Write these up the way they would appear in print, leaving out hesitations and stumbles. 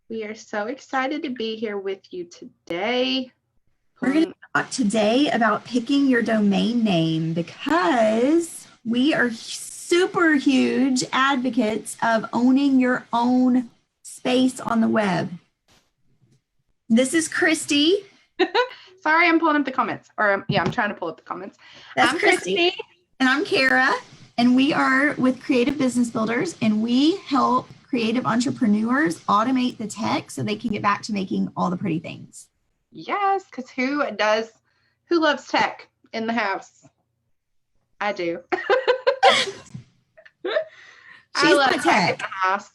We are so excited to be here with you today. We're going to talk today about picking your domain name because we are super huge advocates of owning your own space on the web. This is Christy. Sorry, I'm pulling up the comments. I'm trying to pull up the comments. I'm Christy. And I'm Kara. And we are with Creative Business Builders, and we help creative entrepreneurs automate the tech so they can get back to making all the pretty things. Yes, because who loves tech in the house? I do. I love tech in the house.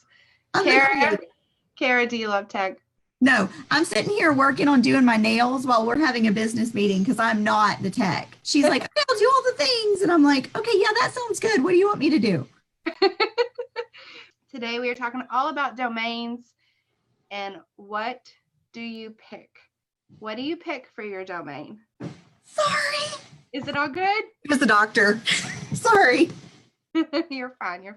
Kara, do you love tech? No, I'm sitting here working on doing my nails while we're having a business meeting because I'm not the tech. She's like, I'll do all the things. And I'm like, okay, yeah, that sounds good. What do you want me to do? Today we are talking all about domains and what do you pick? What do you pick for your domain? Sorry. Is it all good? It was the doctor. Sorry. You're fine.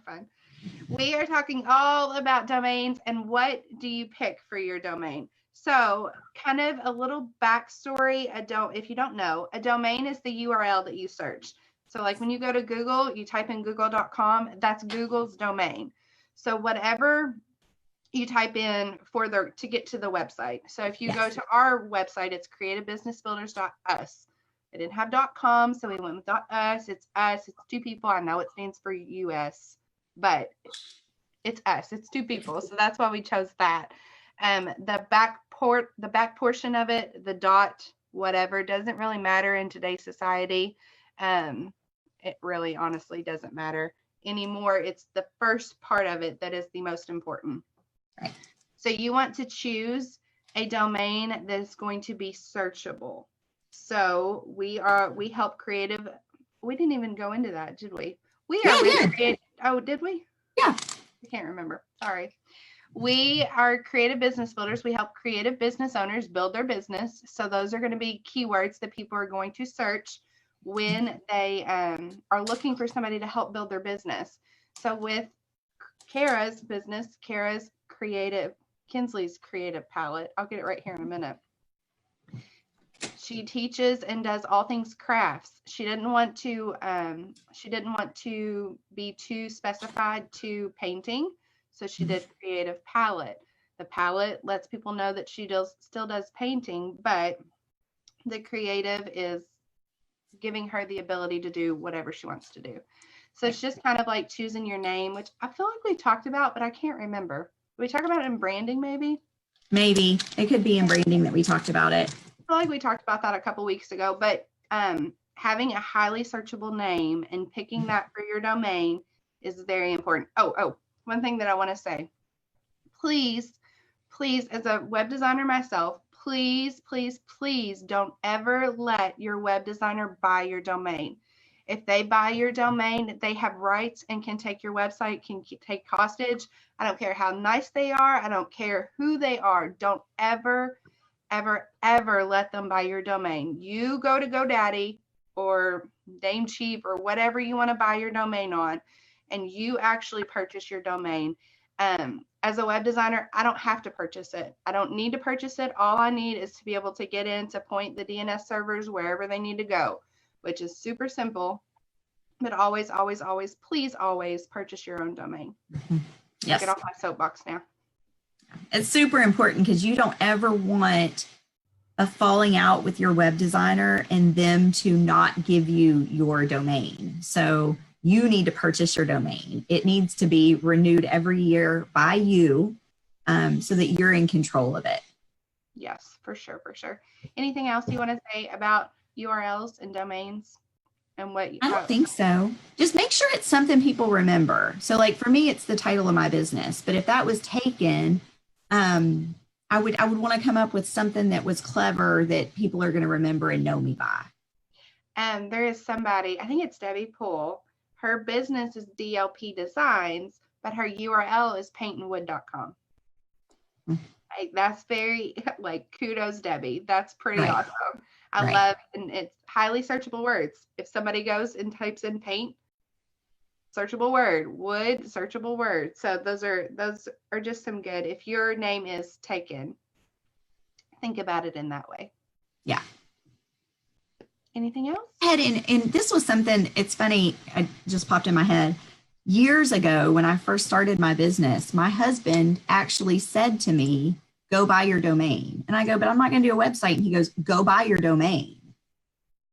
We are talking all about domains and what do you pick for your domain? So kind of a little backstory. If you don't know, a domain is the URL that you search. So like when you go to Google, you type in google.com, that's Google's domain. So whatever you type in to get to the website. So if you go to our website, it's creativebusinessbuilders.us. It didn't have .com, so we went with .us. It's us. It's two people. I know it stands for US, but it's us. It's two people, so that's why we chose that. The back portion of it, the dot, whatever, doesn't really matter in today's society. It really, honestly, doesn't matter anymore. It's the first part of it that is the most important. Right. So you want to choose a domain that is going to be searchable. So we help creative. We didn't even go into that, did we? Oh, did we? Yeah. I can't remember. Sorry. We are creative business builders. We help creative business owners build their business. So those are going to be keywords that people are going to search when they are looking for somebody to help build their business. So with Kara's business, Kinsley's creative palette. I'll get it right here in a minute. She teaches and does all things crafts. She didn't want to be too specified to painting, so she did creative palette. The palette lets people know that she still does painting, but the creative is giving her the ability to do whatever she wants to do. So it's just kind of like choosing your name, which I feel like we talked about, but I can't remember. Did we talk about it in branding maybe? Maybe. It could be in branding that we talked about it. I feel like we talked about that a couple weeks ago, but having a highly searchable name and picking that for your domain is very important. Oh, one thing that I want to say. Please, as a web designer myself, please don't ever let your web designer buy your domain. If they buy your domain, they have rights and can take your website, can take hostage. I don't care how nice they are. I don't care who they are. Don't ever let them buy your domain. You go to GoDaddy or Namecheap or whatever you want to buy your domain on, and you actually purchase your domain. As a web designer, I don't have to purchase it. I don't need to purchase it. All I need is to be able to get in to point the DNS servers wherever they need to go, which is super simple. But always, please always purchase your own domain. Yes. Get off my soapbox now. It's super important because you don't ever want a falling out with your web designer and them to not give you your domain. So you need to purchase your domain. It needs to be renewed every year by you so that you're in control of it. Yes, for sure. Anything else you want to say about URLs and domains? I don't think so. Just make sure it's something people remember. So like for me, it's the title of my business. But if that was taken, I would want to come up with something that was clever that people are going to remember and know me by. There is somebody, I think it's Debbie Poole. Her business is DLP Designs, but her URL is paintandwood.com. That's very kudos, Debbie. That's pretty awesome. I love, and it's highly searchable words. If somebody goes and types in paint, searchable word, wood, searchable word. So those are just some good. If your name is taken, think about it in that way. Yeah. Anything else? And this was something, it's funny, it just popped in my head. Years ago, when I first started my business, my husband actually said to me, go buy your domain. And I go, but I'm not going to do a website. And he goes, go buy your domain.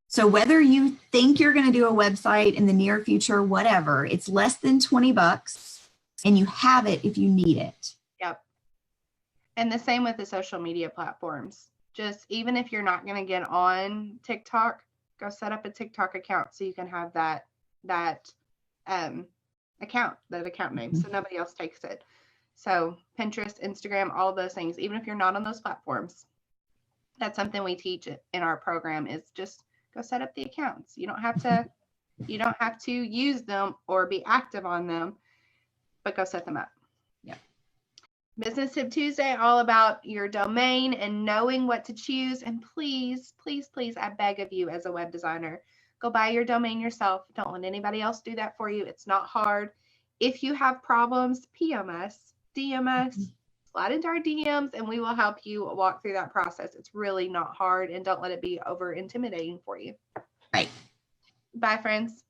So whether you think you're going to do a website in the near future, whatever, it's less than $20 and you have it if you need it. Yep. And the same with the social media platforms. Just even if you're not going to get on TikTok, go set up a TikTok account so you can have that account name so nobody else takes it. So Pinterest, Instagram, all those things, even if you're not on those platforms, that's something we teach in our program is just go set up the accounts. You don't have to use them or be active on them, but go set them up. Yeah. Business Tip Tuesday, all about your domain and knowing what to choose. And please, please, please, I beg of you as a web designer, go buy your domain yourself. Don't let anybody else do that for you. It's not hard. If you have problems, PM us, DM us, slide into our DMs, and we will help you walk through that process. It's really not hard, and don't let it be over intimidating for you. Right. Bye, friends.